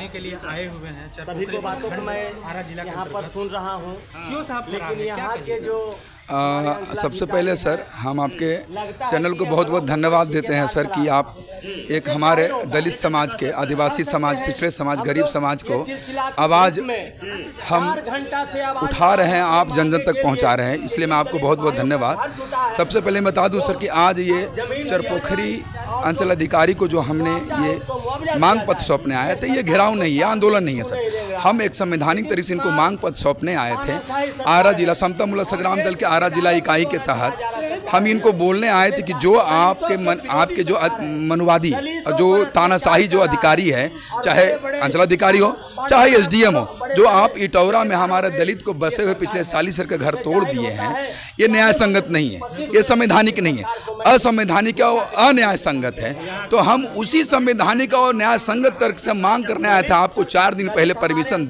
बांटने के लिए आए हुए हैं। सभी को बातों को मैं यहाँ पर सुन रहा हूँ, लेकिन यहाँ के जो सबसे पहले सर हम आपके चैनल को बहुत बहुत धन्यवाद देते हैं सर कि आप एक हमारे दलित समाज के, आदिवासी समाज, पिछड़े समाज, गरीब समाज को आवाज़ हम उठा रहे हैं, आप जन जन तक पहुंचा रहे हैं, इसलिए मैं आपको बहुत बहुत धन्यवाद। सबसे पहले बता दूं सर कि आज ये चरपोखरी अंचल अधिकारी को जो हमने ये मांग पत्र सौंपने आए थे, ये घेराव नहीं है, आंदोलन नहीं है सर। हम एक संवैधानिक तरीके से इनको मांग पत्र सौंपने आए थे। आरा जिला समता मूलक संग्राम दल के आरा जिला इकाई के तहत हम इनको बोलने आए थे कि जो आपके जो मनुवादी, जो तानाशाही जो अधिकारी है, चाहे अंचलाधिकारी हो चाहे एसडीएम हो, जो आप इटौरा में हमारे दलित को बसे हुए पिछले 40 साल के घर तोड़ दिए हैं, ये न्याय संगत नहीं है, ये संवैधानिक नहीं है, असंवैधानिक और अन्याय संगत है। तो हम उसी संवैधानिक और न्याय संगत तर्क से मांग करने आए थे आपको 4 दिन पहले परमिशन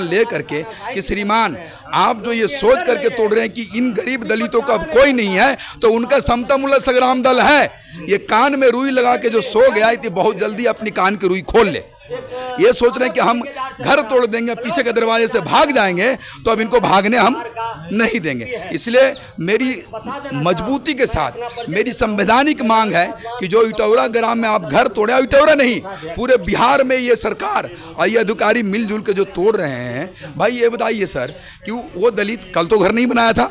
ले करके कि श्रीमान आप जो ये सोच करके तोड़ रहे हैं कि इन गरीब दलितों का अब कोई नहीं है, तो उनका समता मूलक संग्राम दल है। ये कान में रुई लगा के जो सो गया थी, बहुत जल्दी अपनी कान की रुई खोल ले। ये सोच रहे हैं कि हम घर तोड़ देंगे, पीछे के दरवाजे से भाग जाएंगे, तो अब इनको भागने हम नहीं देंगे। इसलिए मेरी मजबूती के साथ मेरी संवैधानिक मांग है कि जो इटौरा ग्राम में आप घर तोड़े, इटौरा नहीं पूरे बिहार में ये सरकार और ये अधिकारी मिलजुल के जो तोड़ रहे हैं, भाई ये बताइए सर कि वो दलित कल तो घर नहीं बनाया था,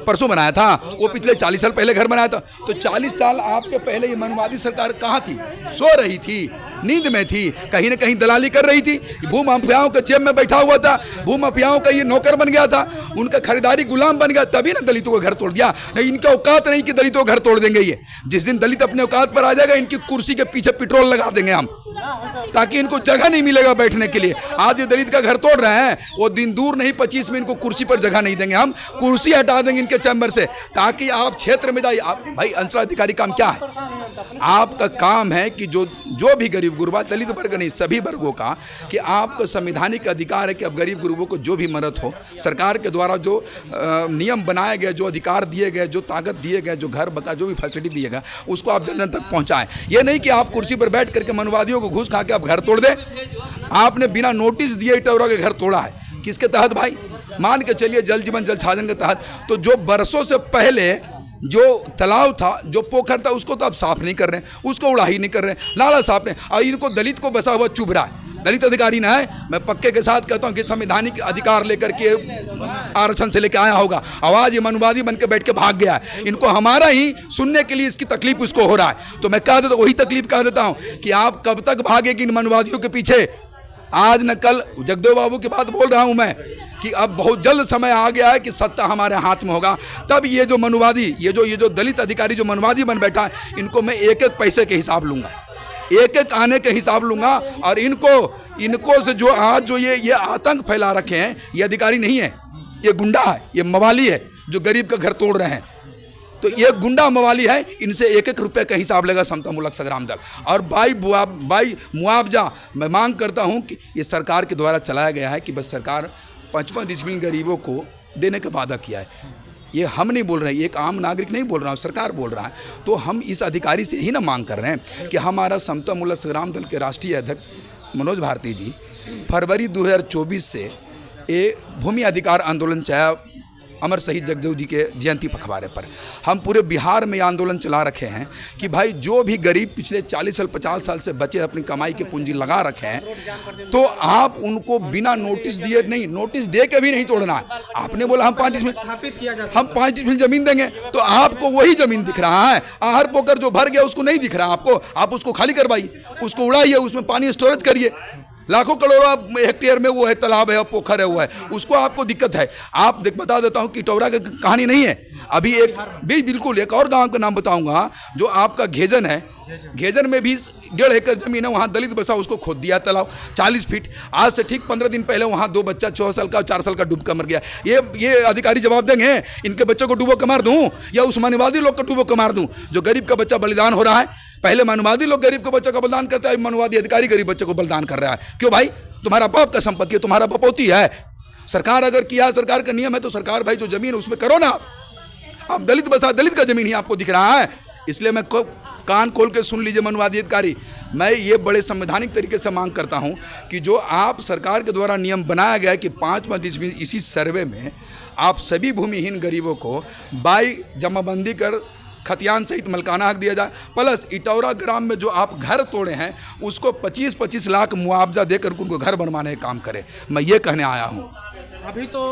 परसों बनाया था, वो पिछले 40 साल पहले घर बनाया था। तो 40 साल आपके पहले ये मनुवादी सरकार कहाँ थी? सो रही थी, नींद में थी, कहीं ना कहीं दलाली कर रही थी, भू माफियाओं के जेब में बैठा हुआ था, भू माफियाओं का ये नौकर बन गया था, उनका खरीदारी गुलाम बन गया, तभी ना दलितों को घर तोड़ दिया। नहीं, इनका औकात नहीं कि दलितों को घर तोड़ देंगे। ये जिस दिन दलित अपने औकात पर आ जाएगा, इनकी कुर्सी के पीछे पेट्रोल लगा देंगे हम, ताकि इनको जगह नहीं मिलेगा बैठने के लिए। आज ये दलित का घर तोड़ रहे हैं, वो दिन दूर नहीं 25 में इनको कुर्सी पर जगह नहीं देंगे, हम कुर्सी हटा देंगे इनके चैम्बर से, ताकि आप क्षेत्र में जाइए। आप भाई अंचलाधिकारी काम क्या है? आपका काम है कि जो भी गरीब गुरबा, दलित वर्ग नहीं, सभी वर्गों का, कि आपको संवैधानिक अधिकार है कि अब गरीब गुरबों को जो भी मदद हो, सरकार के द्वारा जो नियम बनाए गए, जो अधिकार दिए गए, जो ताकत दिए गए, जो घर बका, जो भी फैसिलिटी दिए गए, उसको आप जन जन तक पहुंचाएं। ये नहीं कि आप कुर्सी पर बैठ करके मनुवादियों को घूस खा के आप घर तोड़ दें। आपने बिना नोटिस दिए इटौरा के घर तोड़ा है, किसके तहत भाई? मान के चलिए जल जीवन जल छाजन के तहत। तो जो बरसों से पहले जो तालाब था, जो पोखर था, उसको तो आप साफ नहीं कर रहे हैं, उसको उड़ाही नहीं कर रहे हैं, नाला साफ नहीं, और इनको दलित को बसा हुआ चुभ रहा है। दलित अधिकारी ना है, मैं पक्के के साथ कहता हूं कि संवैधानिक अधिकार लेकर के आरक्षण से लेकर आया होगा, आवाज ये मनुवादी बन के बैठ के भाग गया है। इनको हमारा ही सुनने के लिए इसकी तकलीफ उसको हो रहा है। तो मैं कह देता, वही तकलीफ कह देता हूं कि आप कब तक भागेगी इन मनुवादियों के पीछे? आज न कल जगदेव बाबू की बात बोल रहा हूं मैं कि अब बहुत जल्द समय आ गया है कि सत्ता हमारे हाथ में होगा। तब ये जो मनुवादी, ये जो दलित अधिकारी जो मनुवादी बन बैठा है, इनको मैं एक एक पैसे के हिसाब लूंगा, एक एक आने के हिसाब लूंगा। और इनको से जो आज जो ये आतंक फैला रखे हैं, ये अधिकारी नहीं है, ये गुंडा है, ये मवाली है जो गरीब का घर तोड़ रहे हैं। तो ये गुंडा मवाली है, इनसे एक एक रुपये का हिसाब लेगा समता मूलक संग्राम दल। और बाई मुआवजा मैं मांग करता हूं कि ये सरकार के द्वारा चलाया गया है कि बस सरकार 55 डिसमिल गरीबों को देने का वादा किया है। ये हम नहीं बोल रहे हैं, एक आम नागरिक नहीं बोल रहा हूँ, सरकार बोल रहा है। तो हम इस अधिकारी से ही ना मांग कर रहे हैं कि हमारा समता मूलक संग्राम दल के राष्ट्रीय अध्यक्ष मनोज भारती जी फरवरी 2024 से ये भूमि अधिकार आंदोलन चाहे अमर शहीद जगदेव जी के जयंती पखवाड़े पर हम पूरे बिहार में आंदोलन चला रखे हैं कि भाई जो भी गरीब पिछले 40 साल 50 साल से बचे अपनी कमाई की पूंजी लगा रखे हैं, तो आप उनको बिना नोटिस दिए नहीं, नोटिस दे के भी नहीं तोड़ना है। आपने बोला हम 5 डिसमिल जमीन देंगे, तो आपको वही जमीन दिख रहा है, आहर पोखर जो भर गया उसको नहीं दिख रहा आपको, आप उसको खाली करवाइए, उसको उड़ाइए, उसमें पानी स्टोरेज करिए। लाखों करोड़ों हेक्टेयर में वो है, तालाब है, पोखर है, वो है, उसको आपको दिक्कत है। आप बता देता हूँ कि इटौरा की कहानी नहीं है। अभी बिल्कुल एक और गांव का नाम बताऊंगा जो आपका घेजन है। घेजन में भी 1.5 एकड़ जमीन है, वहाँ दलित बसा, उसको खोद दिया तालाब 40 फीट। आज से ठीक 15 दिन पहले वहाँ 2 बच्चा 6 साल का और 4 साल का डूब कर मर गया। ये अधिकारी जवाब देंगे? इनके बच्चों को डूबो के मार दूँ या उस मनुवादी लोग को डूबो के मार दूँ जो गरीब का बच्चा बलिदान हो रहा है? पहले मनुवादी लोग गरीब के बच्चे का बलिदान करता है, मनुवादी अधिकारी गरीब बच्चे को बलिदान कर रहा है। क्यों भाई? तुम्हारा बाप का संपत्ति है, तुम्हारा बपौती है। सरकार अगर किया, सरकार का नियम है, तो सरकार भाई जो जमीन उसमें करो ना। अब दलित बसा, दलित का जमीन ही आपको दिख रहा है, इसलिए मैं कान खोल के सुन लीजिए मनुवादी अधिकारी, मैं ये बड़े संवैधानिक तरीके से मांग करता हूँ कि जो आप सरकार के द्वारा नियम बनाया गया है कि 5 इसी सर्वे में आप सभी भूमिहीन गरीबों को बाई जमाबंदी कर खतियान सहित मलकाना हक दिया जाए, प्लस इटौरा ग्राम में जो आप घर तोड़े हैं उसको 25-25 लाख मुआवजा देकर उनको घर बनवाने का काम करें। मैं ये कहने आया हूँ। अभी तो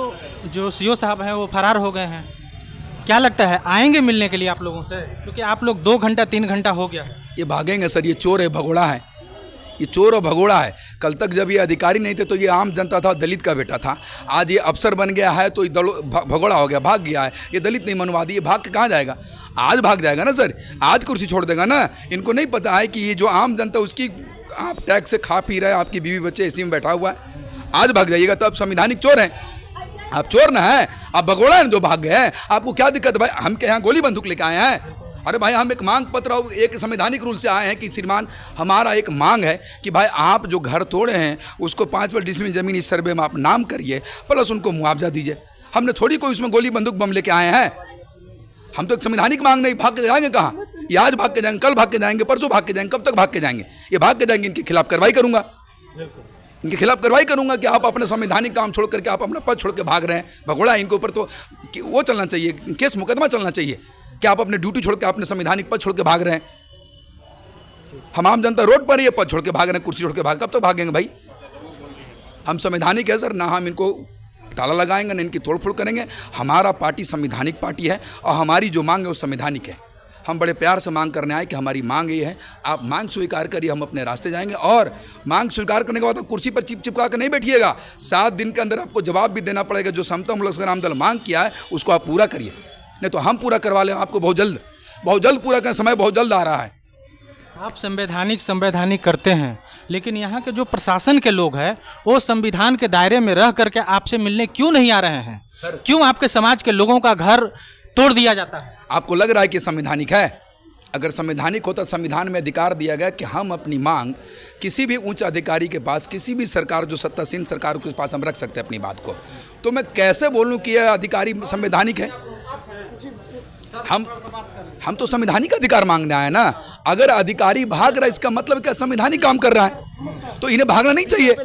जो सीओ साहब हैं वो फरार हो गए हैं, क्या लगता है आएंगे मिलने के लिए आप लोगों से? क्योंकि आप लोग 2 घंटा 3 घंटा हो गया। ये भागेंगे सर, ये चोर है, भगोड़ा है, ये चोर और भगोड़ा है। कल तक जब ये अधिकारी नहीं थे तो ये आम जनता था, दलित का बेटा था। आज ये अफसर बन गया है तो ये भगोड़ा हो गया, भाग गया है। ये दलित नहीं मनवादी, ये भाग के कहाँ जाएगा? आज भाग जाएगा ना सर, आज कुर्सी छोड़ देगा ना। इनको नहीं पता है कि ये जो आम जनता उसकी आप टैक्स से खा पी रहे हैं, आपकी बीवी बच्चे इसी में बैठा हुआ है। आज भाग जाइएगा तो आप संवैधानिक चोर हैं, आप चोर ना है, आप भगोड़ा हैं जो भाग गए हैं। आपको क्या दिक्कत भाई? हम के यहाँ गोली बंदूक लेके आए हैं? अरे भाई हम एक मांग पत्र और एक संवैधानिक रूल से आए हैं कि श्रीमान हमारा एक मांग है कि भाई आप जो घर तोड़े हैं उसको 5 डिसमिल जमीन इस सर्वे में आप नाम करिए, प्लस उनको मुआवजा दीजिए। हमने थोड़ी कोई उसमें गोली बंदूक बम लेके आए हैं। हम तो एक संवैधानिक मांग नहीं, भाग के जाएंगे कहाँ? ये आज भाग के जाएंगे, कल भाग के जाएंगे, परसों भाग के जाएंगे, कब तक भाग के जाएंगे? ये भाग के जाएंगे, इनके खिलाफ कार्रवाई करूंगा, इनके खिलाफ कार्रवाई करूंगा कि आप अपने संवैधानिक काम छोड़ करके आप अपना पद छोड़ के भाग रहे हैं। भगोड़ा इनके ऊपर तो वो चलना चाहिए, केस मुकदमा चलना चाहिए कि आप अपने ड्यूटी छोड़ के अपने संवैधानिक पद छोड़ के भाग रहे हैं। हम आम जनता रोड पर ही पद छोड़ के भाग रहे हैं, कुर्सी छोड़ के भाग, कब तक भागेंगे भाई? हम संवैधानिक है सर, ना हम इनको ताला लगाएंगे ना इनकी तोड़फोड़ करेंगे। हमारा पार्टी संवैधानिक पार्टी है और हमारी जो मांग है वो संवैधानिक है। हम बड़े प्यार से मांग करने आए कि हमारी मांग ये है, आप मांग स्वीकार करिए, हम अपने रास्ते जाएंगे। और मांग स्वीकार करने के बाद आप कुर्सी पर चिपका कर नहीं बैठिएगा, 7 दिन के अंदर आपको जवाब भी देना पड़ेगा। जो समता मूलक संग्राम दल मांग किया है उसको आप पूरा करिए, नहीं तो हम पूरा करवा लें आपको बहुत जल्द पूरा करने, समय बहुत जल्द आ रहा है। आप संवैधानिक करते हैं, लेकिन यहाँ के जो प्रशासन के लोग हैं वो संविधान के दायरे में रह करके आपसे मिलने क्यों नहीं आ रहे हैं? क्यों आपके समाज के लोगों का घर तोड़ दिया जाता है? आपको लग रहा है कि संवैधानिक है? अगर संवैधानिक होता, संविधान में अधिकार दिया गया कि हम अपनी मांग किसी भी उच्च अधिकारी के पास, किसी भी सरकार जो सत्तासीन सरकार के पास हम रख सकते हैं अपनी बात को। तो मैं कैसे बोलूं कि यह अधिकारी संवैधानिक है? हम तो संवैधानिक अधिकार मांगने आए ना। अगर अधिकारी भाग रहा है इसका मतलब क्या संवैधानिक काम कर रहा है, तो इन्हें भागना नहीं चाहिए।